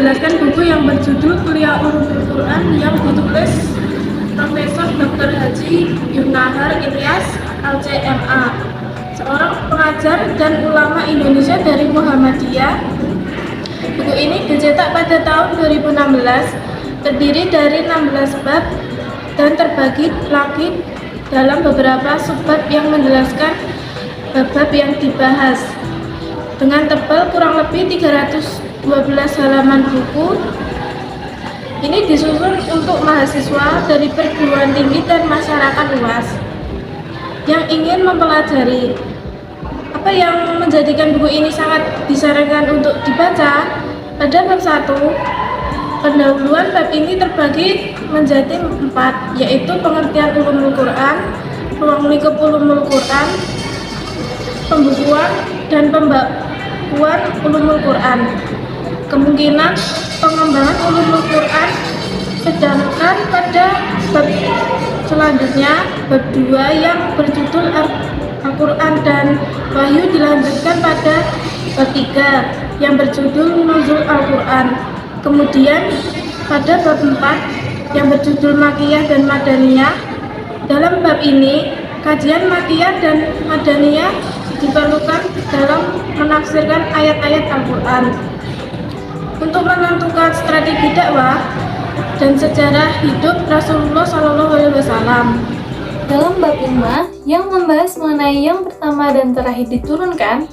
menjelaskan buku yang berjudul Kuliah Ulumul Quran yang ditulis Profesor Dr. Haji Yunahar Ilyas LCMA, seorang pengajar dan ulama Indonesia dari Muhammadiyah. Buku ini dicetak pada tahun 2016, terdiri dari 16 bab dan terbagi lagi dalam beberapa subbab yang menjelaskan bab-bab yang dibahas. Dengan tebal kurang lebih 312 halaman buku, ini disusun untuk mahasiswa dari perguruan tinggi dan masyarakat luas yang ingin mempelajari. Apa yang menjadikan buku ini sangat disarankan untuk dibaca? Pada bab 1, pendahuluan bab ini terbagi menjadi 4, yaitu pengertian ulumul Quran, ruang lingkup ulumul Quran, pembukuan dan pembakuan ulumul Quran, kemungkinan pengembangan ulumul Quran. Sedangkan pada bab selanjutnya, bab 2 yang berjudul Al-Quran dan Wahyu dilanjutkan pada bab 3 yang berjudul Nuzul Al-Quran. Kemudian pada bab 4 yang berjudul Makiyah dan Madaniyah. Dalam bab ini, kajian Makiyah dan Madaniyah diperlukan dalam menafsirkan ayat-ayat Al-Quran. Untuk menentukan strategi dakwah dan sejarah hidup Rasulullah SAW. Dalam bab 5 yang membahas mengenai yang pertama dan terakhir diturunkan,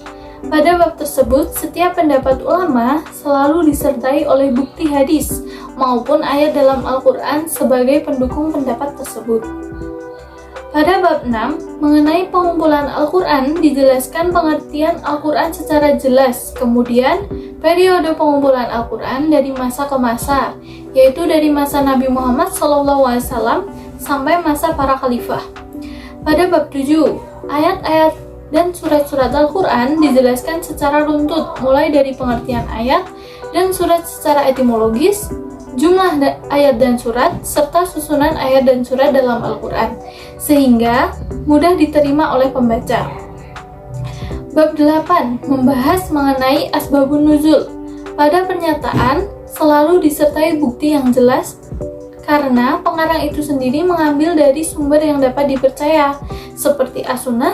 pada bab tersebut setiap pendapat ulama selalu disertai oleh bukti hadis maupun ayat dalam Al-Quran sebagai pendukung pendapat tersebut. Pada bab 6 mengenai pengumpulan Al-Quran dijelaskan pengertian Al-Quran secara jelas, kemudian periode pengumpulan Al-Quran dari masa ke masa, yaitu dari masa Nabi Muhammad SAW sampai masa para khalifah. Pada bab 7, ayat-ayat dan surat-surat Al-Quran dijelaskan secara runtut, mulai dari pengertian ayat dan surat secara etimologis, jumlah ayat dan surat, serta susunan ayat dan surat dalam Al-Quran, sehingga mudah diterima oleh pembaca. Bab 8 membahas mengenai asbabun nuzul. Pada pernyataan selalu disertai bukti yang jelas, karena pengarang itu sendiri mengambil dari sumber yang dapat dipercaya, seperti as-sunnah.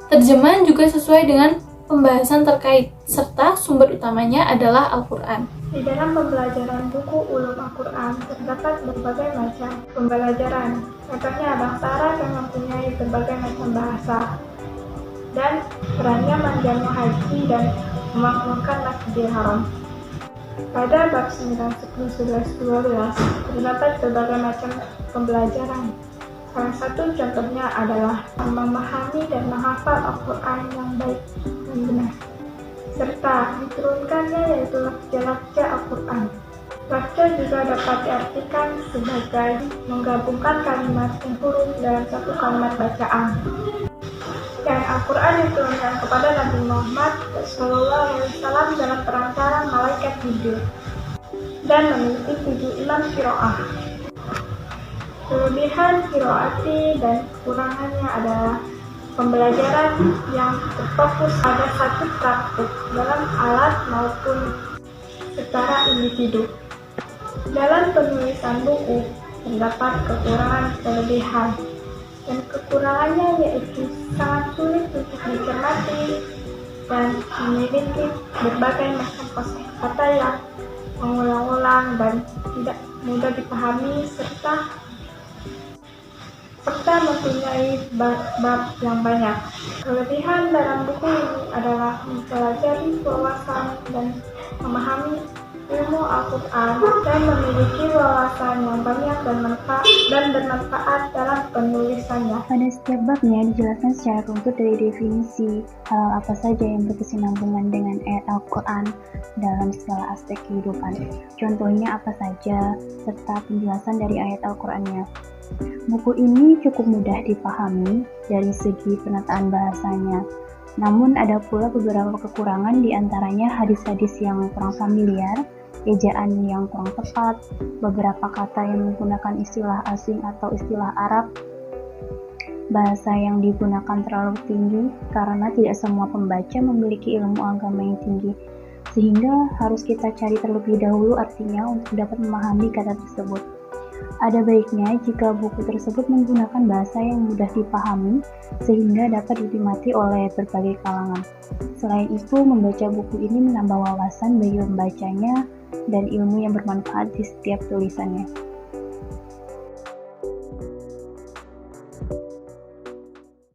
Terjemahan juga sesuai dengan pembahasan terkait, serta sumber utamanya adalah Al-Quran. Di dalam pembelajaran buku ulum Al-Quran terdapat berbagai macam pembelajaran. Contohnya bahasa Arab yang mempunyai berbagai macam bahasa dan perannya menjamu haji dan memakmurkan Masjidil Haram. Pada bab 9, 10, 11, 12 terdapat berbagai macam pembelajaran. Salah satu contohnya adalah memahami dan menghafal Al-Quran yang baik dan benar, serta diturunkannya yaitu lafja-lafja Al-Quran. Lafja juga dapat diartikan sebagai menggabungkan kalimat dan huruf dalam satu kalimat bacaan. Dan Al-Quran diturunkan kepada Nabi Muhammad SAW dalam perantara malaikat Jibril dan memiliki 7 imam qiraah. Kelebihan qiraati dan kekurangannya adalah pembelajaran yang terfokus pada satu praktik dalam alat maupun secara individu. Dalam penulisan buku terdapat kekurangan kelebihan, dan kekurangannya yaitu sangat sulit untuk dicermati dan memiliki berbagai macam kosakata yang mengulang-ulang dan tidak mudah dipahami serta mempunyai bab yang banyak. Kelebihan dalam buku ini adalah mempelajari wawasan dan memahami ilmu Al-Quran dan memiliki wawasan yang banyak dan bermanfaat dalam penulisannya. Pada setiap babnya dijelaskan secara runtut dari definisi hal apa saja yang berkesinambungan dengan ayat Al-Quran dalam segala aspek kehidupan. Contohnya apa saja, serta penjelasan dari ayat Al-Qurannya. Buku ini cukup mudah dipahami dari segi penataan bahasanya. Namun ada pula beberapa kekurangan, diantaranya hadis-hadis yang kurang familiar, ejaan yang kurang tepat, beberapa kata yang menggunakan istilah asing atau istilah Arab, bahasa yang digunakan terlalu tinggi karena tidak semua pembaca memiliki ilmu agama yang tinggi. sehingga harus kita cari terlebih dahulu artinya untuk dapat memahami kata tersebut. Ada baiknya jika buku tersebut menggunakan bahasa yang mudah dipahami sehingga dapat dinikmati oleh berbagai kalangan. Selain itu, membaca buku ini menambah wawasan bagi pembacanya dan ilmu yang bermanfaat di setiap tulisannya.